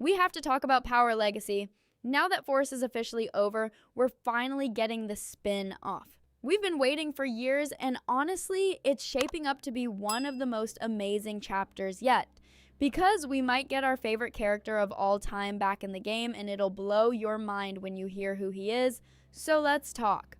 we have to talk about Power Legacy. Now that Force is officially over, we're finally getting the spin off. We've been waiting for years, and honestly, it's shaping up to be one of the most amazing chapters yet. Because we might get our favorite character of all time back in the game, and it'll blow your mind when you hear who he is, so let's talk.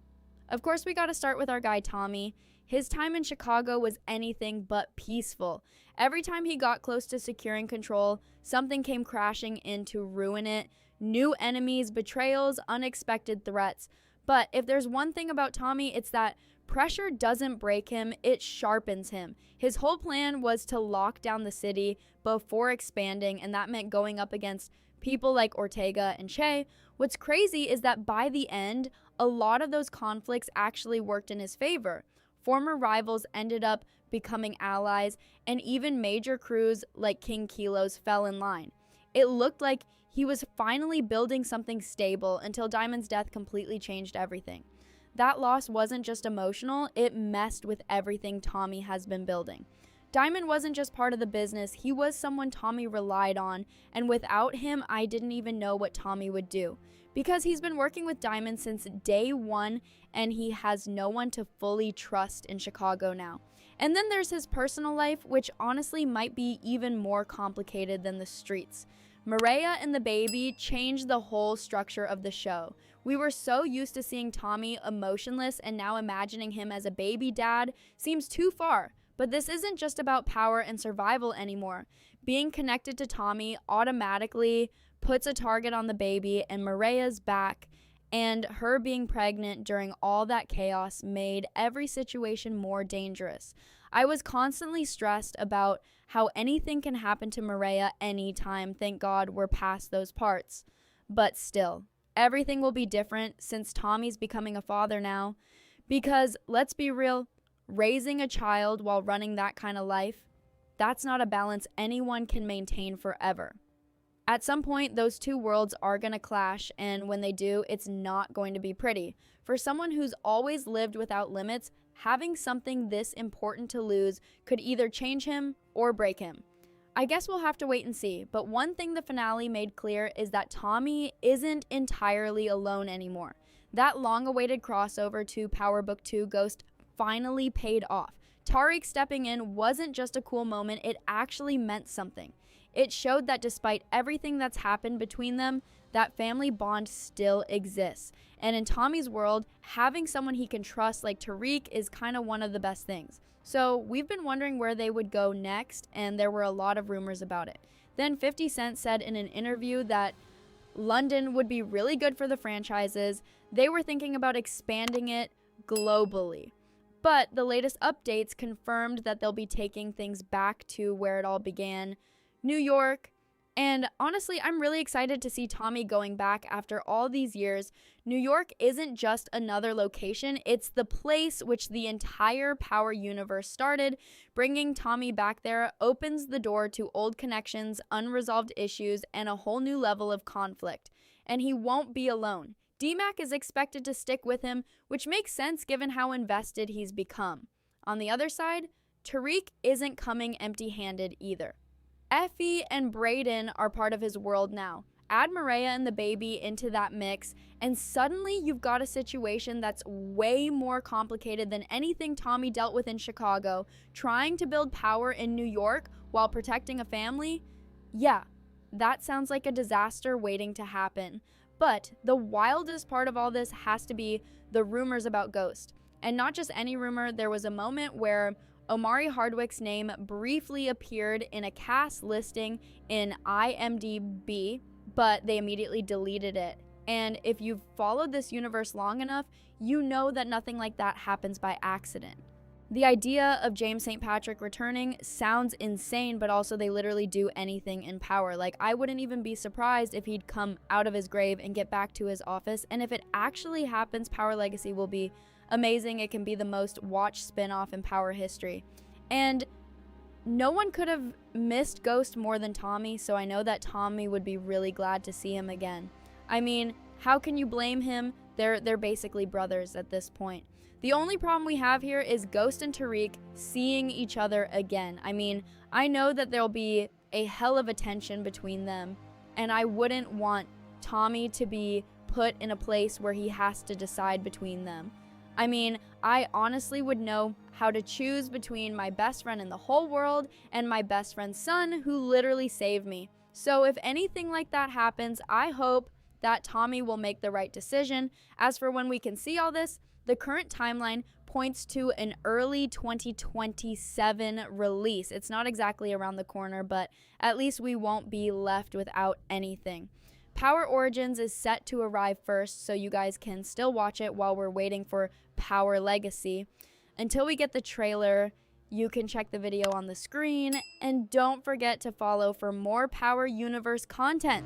Of course, we gotta start with our guy Tommy. His time in Chicago was anything but peaceful. Every time he got close to securing control, something came crashing in to ruin it. New enemies, betrayals, unexpected threats. But if there's one thing about Tommy, it's that pressure doesn't break him, it sharpens him. His whole plan was to lock down the city before expanding, and that meant going up against people like Ortega and Che. What's crazy is that by the end, a lot of those conflicts actually worked in his favor. Former rivals ended up becoming allies, and even major crews like King Kilo's fell in line. It looked like he was finally building something stable until Diamond's death completely changed everything. That loss wasn't just emotional, it messed with everything Tommy has been building. Diamond wasn't just part of the business, he was someone Tommy relied on, and without him, I didn't even know what Tommy would do. Because he's been working with Diamond since day one, and he has no one to fully trust in Chicago now. And then there's his personal life, which honestly might be even more complicated than the streets. Maria and the baby changed the whole structure of the show. We were so used to seeing Tommy emotionless, and now imagining him as a baby dad seems too far. But this isn't just about power and survival anymore. Being connected to Tommy automatically puts a target on the baby, and Maria's back, and her being pregnant during all that chaos made every situation more dangerous. I was constantly stressed about how anything can happen to Maria anytime. Thank God we're past those parts. But still, everything will be different since Tommy's becoming a father now. Because, let's be real, raising a child while running that kind of life, that's not a balance anyone can maintain forever. At some point, those two worlds are going to clash, and when they do, it's not going to be pretty. For someone who's always lived without limits, having something this important to lose could either change him or break him. I guess we'll have to wait and see, but one thing the finale made clear is that Tommy isn't entirely alone anymore. That long-awaited crossover to Power Book 2 Ghost finally paid off. Tariq stepping in wasn't just a cool moment, it actually meant something. It showed that despite everything that's happened between them, that family bond still exists. And in Tommy's world, having someone he can trust like Tariq is kind of one of the best things. So we've been wondering where they would go next, and there were a lot of rumors about it. Then 50 Cent said in an interview that London would be really good for the franchises. They were thinking about expanding it globally. But the latest updates confirmed that they'll be taking things back to where it all began, New York. And honestly, I'm really excited to see Tommy going back after all these years. New York isn't just another location, it's the place which the entire Power universe started. Bringing Tommy back there opens the door to old connections, unresolved issues, and a whole new level of conflict. And he won't be alone. D-Mac is expected to stick with him, which makes sense given how invested he's become. On the other side, Tariq isn't coming empty-handed either. Effie and Brayden are part of his world now. Add Maria and the baby into that mix, and suddenly you've got a situation that's way more complicated than anything Tommy dealt with in Chicago. Trying to build power in New York while protecting a family? Yeah, that sounds like a disaster waiting to happen. But the wildest part of all this has to be the rumors about Ghost. And not just any rumor, there was a moment where Omari Hardwick's name briefly appeared in a cast listing in IMDb, but they immediately deleted it. And if you've followed this universe long enough, you know that nothing like that happens by accident. The idea of James St. Patrick returning sounds insane, but also they literally do anything in Power. Like, I wouldn't even be surprised if he'd come out of his grave and get back to his office. And if it actually happens, Power Legacy will be amazing. It can be the most watched spin-off in Power history. And no one could have missed Ghost more than Tommy, so I know that Tommy would be really glad to see him again. I mean, how can you blame him? They're basically brothers at this point. The only problem we have here is Ghost and Tariq seeing each other again. I mean, I know that there'll be a hell of a tension between them, and I wouldn't want Tommy to be put in a place where he has to decide between them. I mean, I honestly would know how to choose between my best friend in the whole world and my best friend's son, who literally saved me. So if anything like that happens, I hope that Tommy will make the right decision. As for when we can see all this, the current timeline points to an early 2027 release. It's not exactly around the corner, but at least we won't be left without anything. Power Origins is set to arrive first, so you guys can still watch it while we're waiting for Power Legacy. Until we get the trailer, you can check the video on the screen, and don't forget to follow for more Power Universe content.